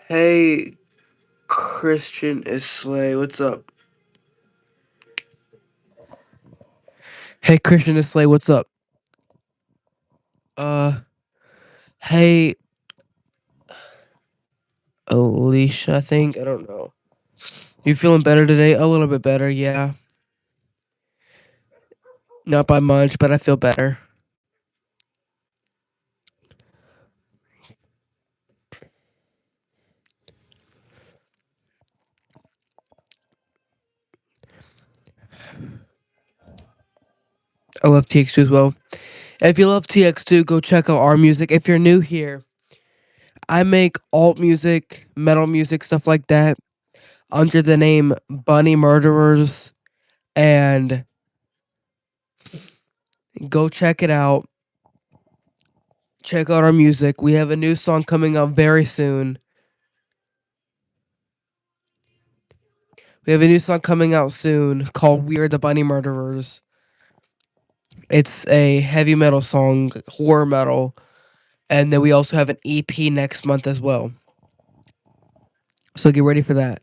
Hey, Christian Islay, what's up? Hey, Christian Islay, what's up? Uh, hey, Alicia, I think. I don't know. You feeling better today? A little bit better, yeah. Not by much, but I feel better. I love TX2 as well. If you love TX2, go check out our music. If you're new here, I make alt music, metal music, stuff like that under the name Bunny Murderers. And go check it out. Check out our music. We have a new song coming out very soon. We have a new song coming out soon called We Are the Bunny Murderers. It's a heavy metal song, horror metal. And then we also have an EP next month as well. So get ready for that.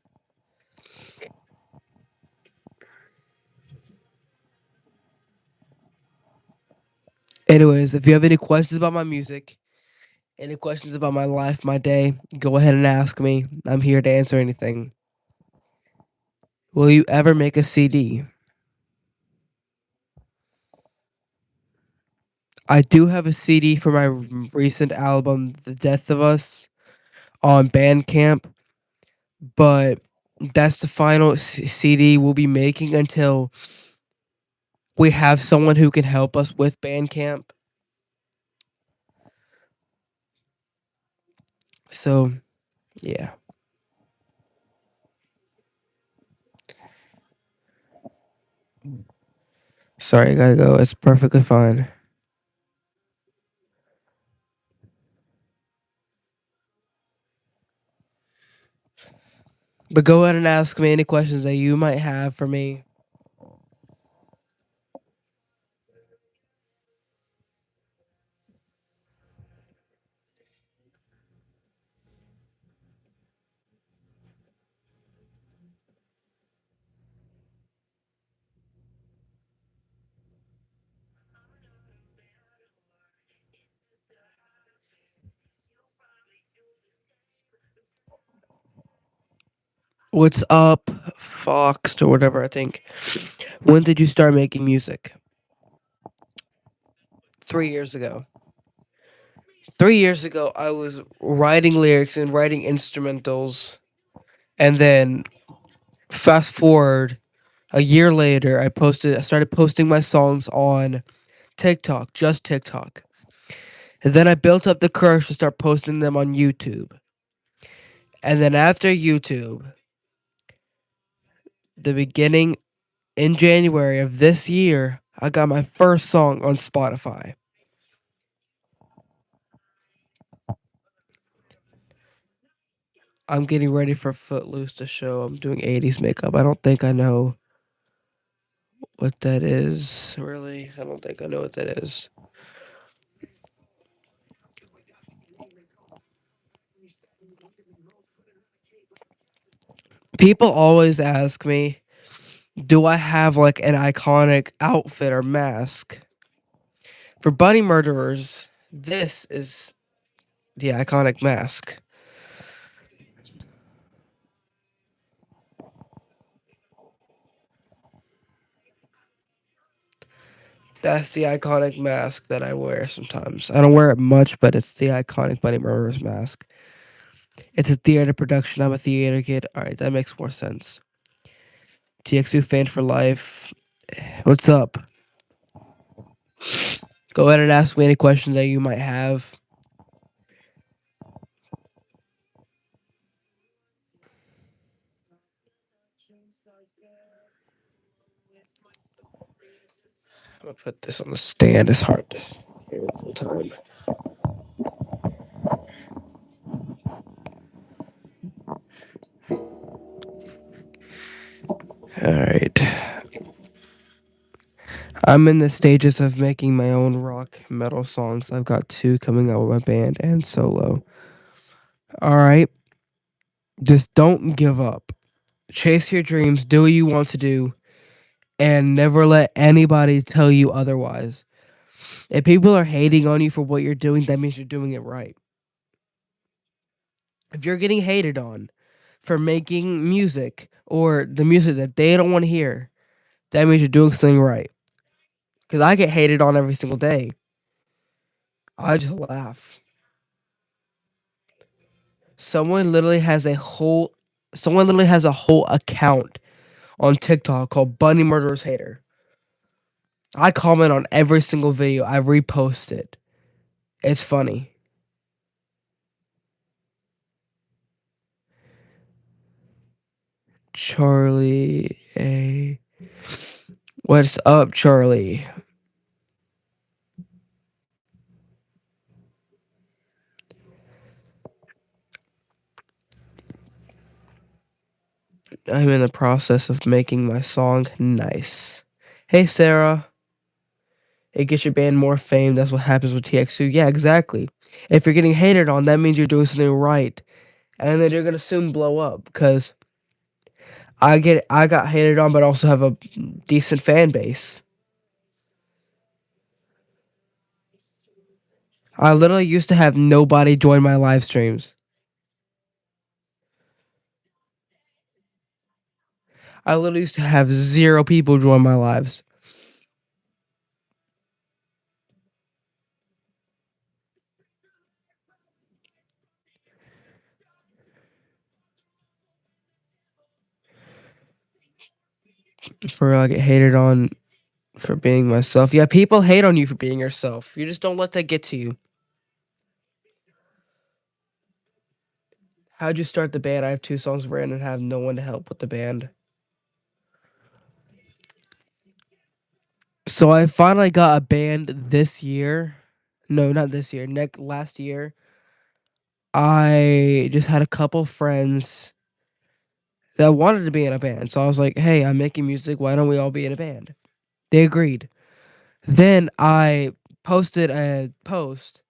Anyways, if you have any questions about my music, any questions about my life, my day, go ahead and ask me. I'm here to answer anything. Will you ever make a CD? I do have a CD for my recent album, The Death of Us, on Bandcamp, but that's the final CD we'll be making until we have someone who can help us with Bandcamp. So, yeah. Sorry, I gotta go. It's perfectly fine. But go ahead and ask me any questions that you might have for me. What's up, Fox, or whatever, I think. When did you start making music? 3 years ago. 3 years ago, I was writing lyrics and writing instrumentals. And then fast forward a year later, I started posting my songs on TikTok, just TikTok. And then I built up the courage to start posting them on YouTube. And then after YouTube, the beginning in January of this year, I got my first song on Spotify. I'm getting ready for Footloose to show. I'm doing 80s makeup. I don't think I know what that is, really. I don't think I know what that is. People always ask me, do I have like an iconic outfit or mask? For Bunny Murderers, this is the iconic mask. That's the iconic mask that I wear sometimes. I don't wear it much, but it's the iconic Bunny Murderers mask. It's a theater production. I'm a theater kid. All right, that makes more sense. TX2 fan for life. What's up? Go ahead and ask me any questions that you might have. I'm gonna put this on the stand. It's hard to hear the full time. All right. I'm in the stages of making my own rock metal songs. I've got two coming out with my band and solo. All right. Just don't give up. Chase your dreams, do what you want to do, and never let anybody tell you otherwise. If people are hating on you for what you're doing, that means you're doing it right. If you're getting hated on for making music or the music that they don't want to hear, that means you're doing something right. Because I get hated on every single day. I just laugh. Someone literally has a whole someone literally has a whole account on TikTok called Bunny Murderers Hater. I comment on every single video. I repost it. It's funny. Charlie A. What's up, Charlie? I'm in the process of making my song nice. Hey, Sarah. It gets your band more fame. That's what happens with TX2. Yeah, exactly. If you're getting hated on, that means you're doing something right. And then you're gonna soon blow up because I got hated on, but also have a decent fan base. I literally used to have nobody join my live streams. I literally used to have zero people join my lives. For I get hated on for being myself. Yeah, people hate on you for being yourself. You just don't let that get to you. How'd you start the band? I have two songs written and have no one to help with the band. So I finally got a band this year. No, not this year. Next last year. I just had a couple friends that wanted to be in a band. So I was like, "Hey, I'm making music. Why don't we all be in a band?" They agreed. Then I posted a post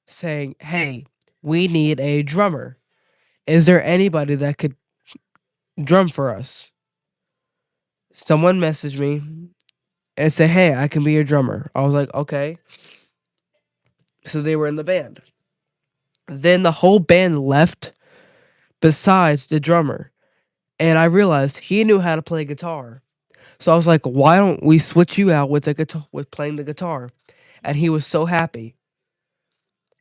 saying, "Hey, we need a drummer. Is there anybody that could drum for us?" Someone messaged me and said, "Hey, I can be your drummer." I was like, "Okay." So they were in the band. Then the whole band left besides the drummer. And I realized he knew how to play guitar. So I was like, "Why don't we switch you out with the guitar with playing the guitar?" And he was so happy.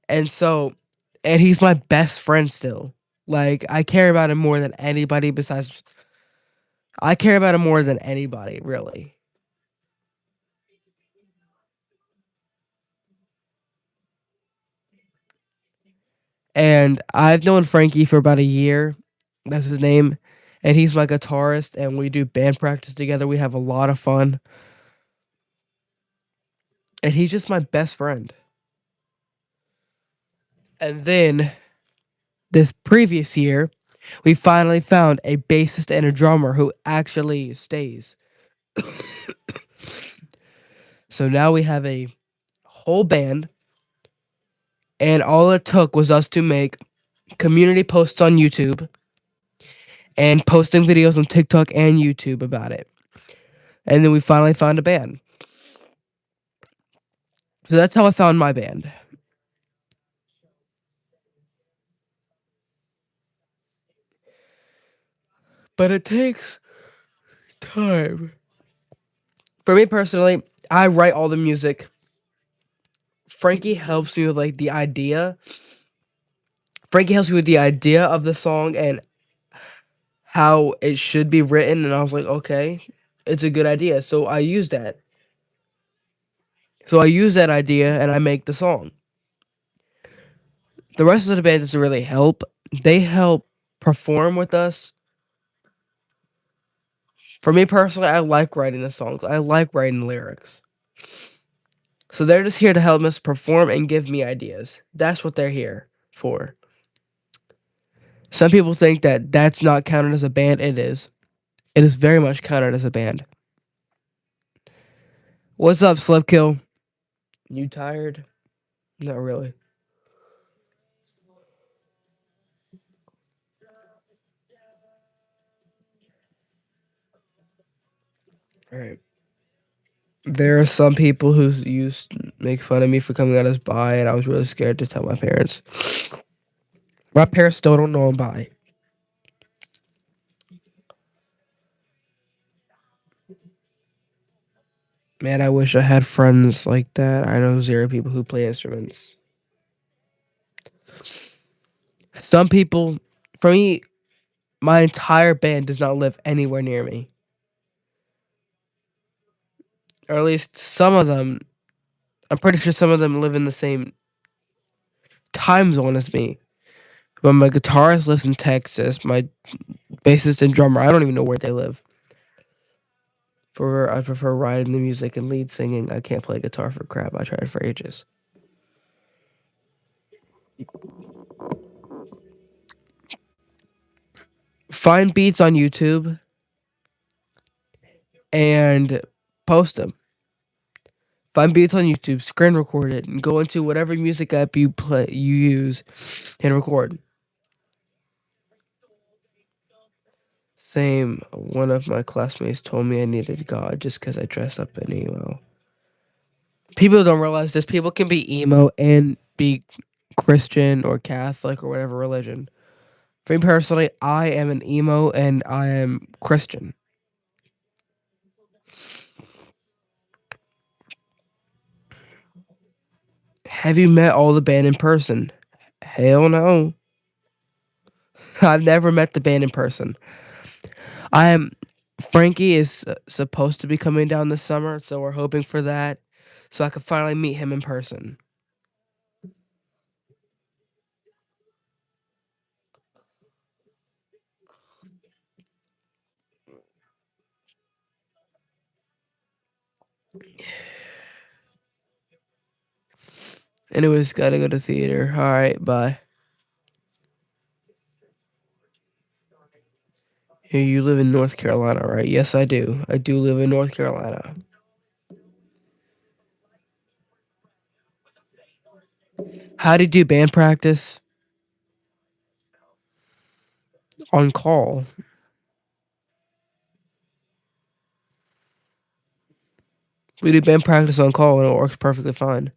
And so and he's my best friend still. Like I care about him more than anybody besides I care about him more than anybody, really. And I've known Frankie for about a year. That's his name. And he's my guitarist and we do band practice together. We have a lot of fun. And he's just my best friend. And then this previous year, we finally found a bassist and a drummer who actually stays. So now we have a whole band, and all it took was us to make community posts on YouTube and posting videos on TikTok and YouTube about it. And then we finally found a band. So that's how I found my band. But it takes time. For me personally, I write all the music. Frankie helps me with like the idea. Frankie helps me with the idea of the song and how it should be written, and I was like, okay, it's a good idea. So I use that. So I use that idea and I make the song. The rest of the band doesn't really help. They help perform with us. For me personally, I like writing the songs. I like writing lyrics. So they're just here to help us perform and give me ideas. That's what they're here for. Some people think that that's not counted as a band. It is. It is very much counted as a band. What's up, Slipkill? You tired? Not really. All right. There are some people who used to make fun of me for coming out as bi, and I was really scared to tell my parents. My parents still don't know I'm bi. Man, I wish I had friends like that. I know zero people who play instruments. Some people, for me, my entire band does not live anywhere near me. Or at least some of them. I'm pretty sure some of them live in the same time zone as me. But my guitarist lives in Texas. My bassist and drummer, I don't even know where they live. I prefer writing the music and lead singing. I can't play guitar for crap. I tried for ages. Find beats on YouTube and post them. Find beats on YouTube, screen record it, and go into whatever music app you use and record. Same. One of my classmates told me I needed God just because I dressed up in emo. People don't realize this. People can be emo and be Christian or Catholic or whatever religion. For me personally, I am an emo and I am Christian. Have you met all the band in person? Hell no. I've never met the band in person. I am. Frankie is supposed to be coming down this summer, so we're hoping for that, so I can finally meet him in person. Anyways, gotta go to theater. All right, bye. Here, you live in North Carolina, right? Yes, I do. I do live in North Carolina. How do you do band practice? On call. We do band practice on call, and it works perfectly fine.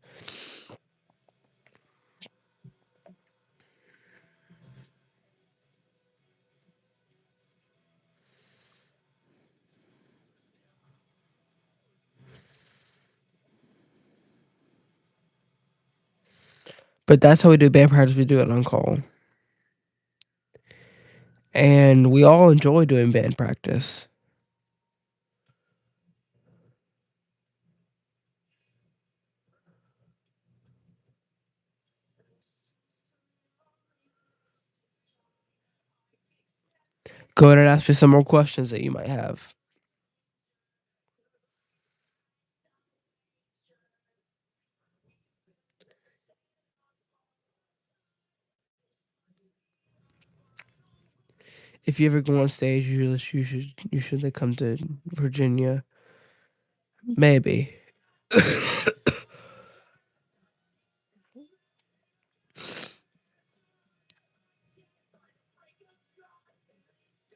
But that's how we do band practice. We do it on call, and we all enjoy doing band practice. Go ahead and ask me some more questions that you might have. If you ever go on stage, you should like, come to Virginia. Maybe.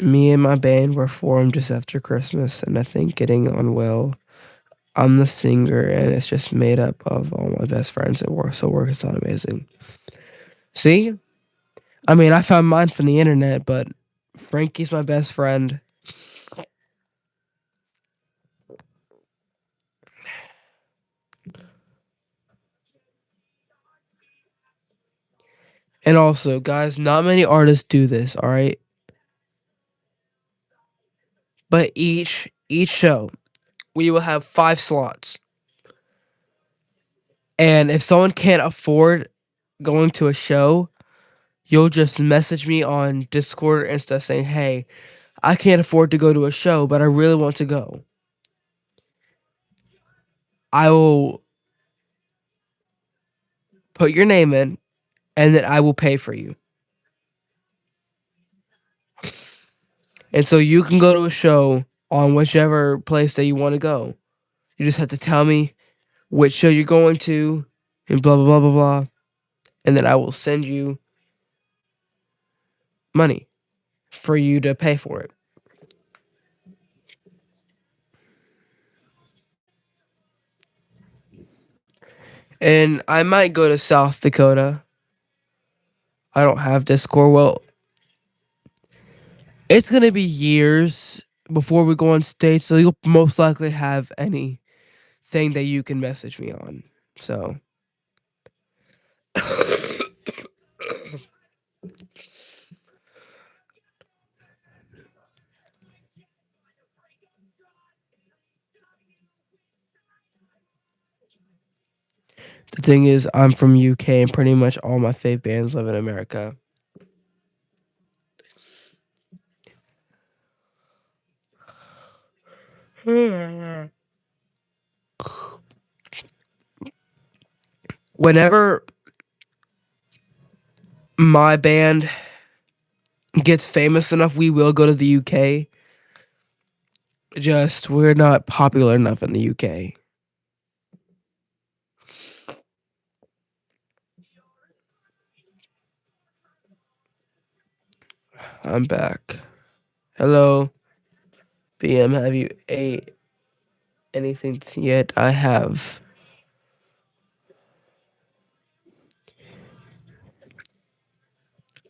Me and my band were formed just after Christmas, and I think getting on well. I'm the singer, and it's just made up of all my best friends at work. So work is not amazing. See, I mean, I found mine from the internet, but Frankie's my best friend. And also, guys, not many artists do this. All right, but each show we will have 5 slots, and if someone can't afford going to a show, you'll just message me on Discord or Insta saying, "Hey, I can't afford to go to a show, but I really want to go. I will put your name in, and then I will pay for you. And so you can go to a show on whichever place that you want to go. You just have to tell me which show you're going to, and blah blah blah blah blah, and then I will send you money for you to pay for it. And I might go to South Dakota. I don't have Discord. Well, it's gonna be years before we go on stage, so you'll most likely have anything that you can message me on. So the thing is, I'm from UK, and pretty much all my fave bands live in America. Whenever my band gets famous enough, we will go to the UK. Just we're not popular enough in the UK. I'm back. Hello, BM. Have you ate anything yet? I have.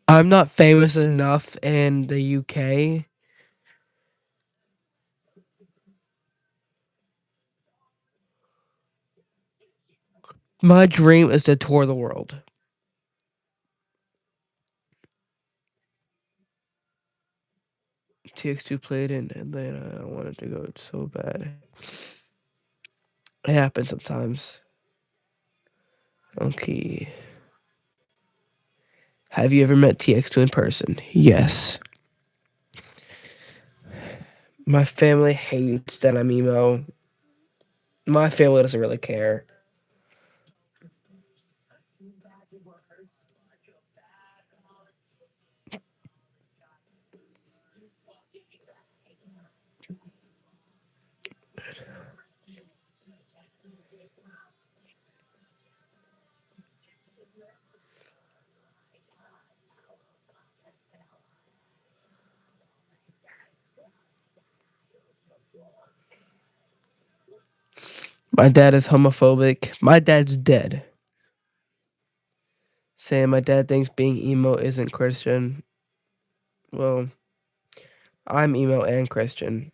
I'm not famous enough in the UK. My dream is to tour the world. TX2 played in Atlanta. I wanted to go so bad. It happens sometimes. Okay. Have you ever met TX2 in person? Yes. My family hates that I'm emo. My family doesn't really care. My dad is homophobic. My dad's dead. Saying my dad thinks being emo isn't Christian. Well, I'm emo and Christian.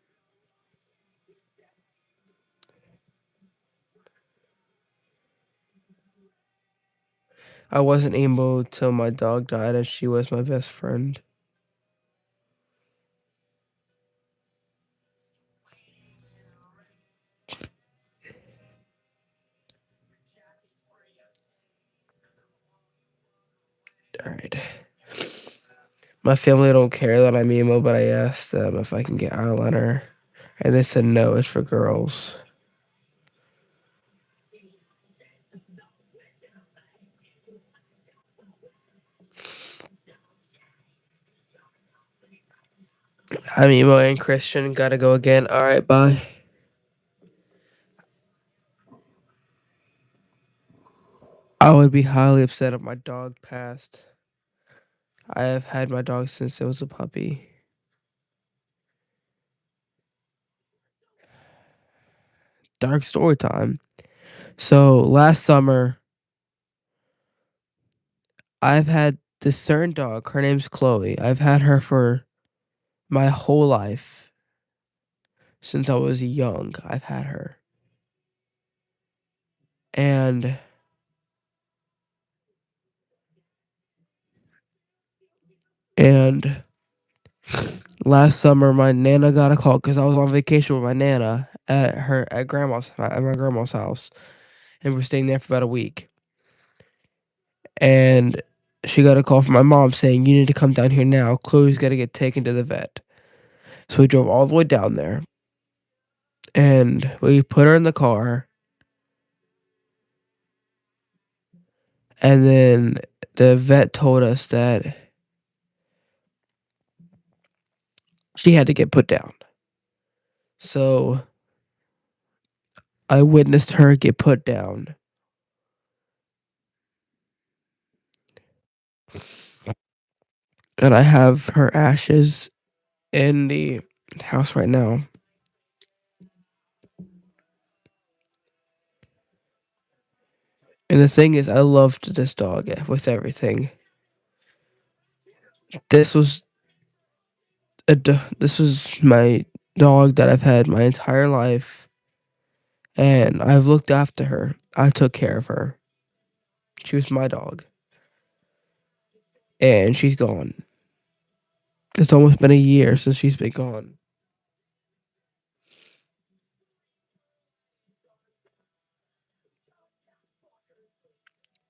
I wasn't emo till my dog died, and she was my best friend. All right. My family don't care that I'm emo, but I asked them if I can get eyeliner, and they said no, it's for girls. I'm emo and Christian. Gotta go again. All right, bye. I would be highly upset if my dog passed. I have had my dog since it was a puppy. Dark story time. So last summer, I've had this certain dog. Her name's Chloe. I've had her for my whole life. Since I was young, I've had her. And and last summer, my nana got a call because I was on vacation with my nana at my grandma's house, and we're staying there for about a week. And she got a call from my mom saying, "You need to come down here now. Chloe's got to get taken to the vet." So we drove all the way down there and we put her in the car. And then the vet told us that she had to get put down. So I witnessed her get put down. And I have her ashes in the house right now. And the thing is, I loved this dog with everything. This was this was my dog that I've had my entire life, and I've looked after her. I took care of her. She was my dog, and she's gone. It's almost been a year since she's been gone,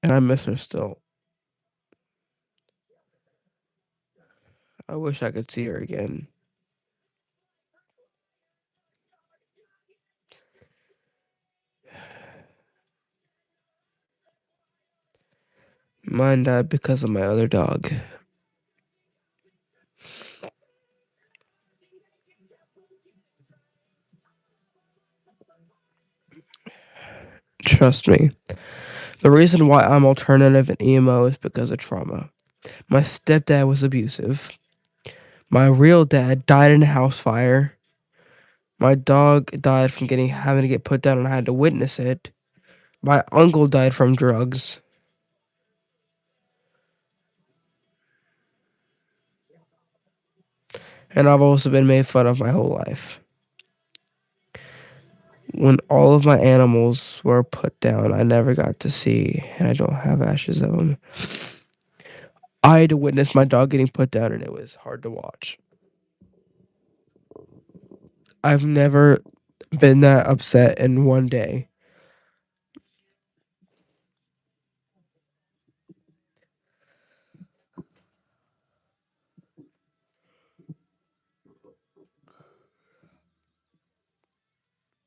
and I miss her still. I wish I could see her again. Mine died because of my other dog. Trust me. The reason why I'm alternative and emo is because of trauma. My stepdad was abusive. My real dad died in a house fire. My dog died from getting having to get put down and I had to witness it. My uncle died from drugs. And I've also been made fun of my whole life. When all of my animals were put down, I never got to see, and I don't have ashes of them. I had to witness my dog getting put down, and it was hard to watch. I've never been that upset in one day.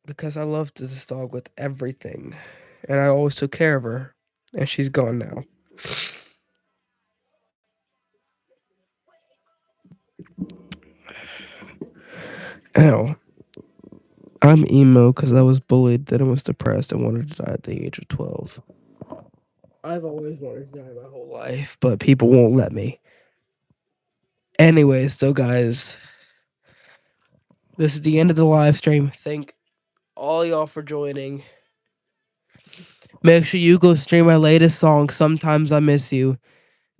Because I loved this dog with everything, and I always took care of her, and she's gone now. Ow. I'm emo because I was bullied, then I was depressed, and wanted to die at the age of 12. I've always wanted to die my whole life, but people won't let me. Anyways, though, guys, this is the end of the live stream. Thank all y'all for joining. Make sure you go stream my latest song, Sometimes I Miss You,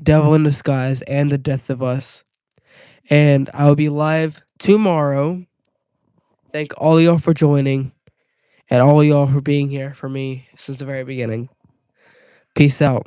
Devil in Disguise, and The Death of Us. And I'll be live tomorrow. Thank all y'all for joining, and all y'all for being here for me since the very beginning. Peace out.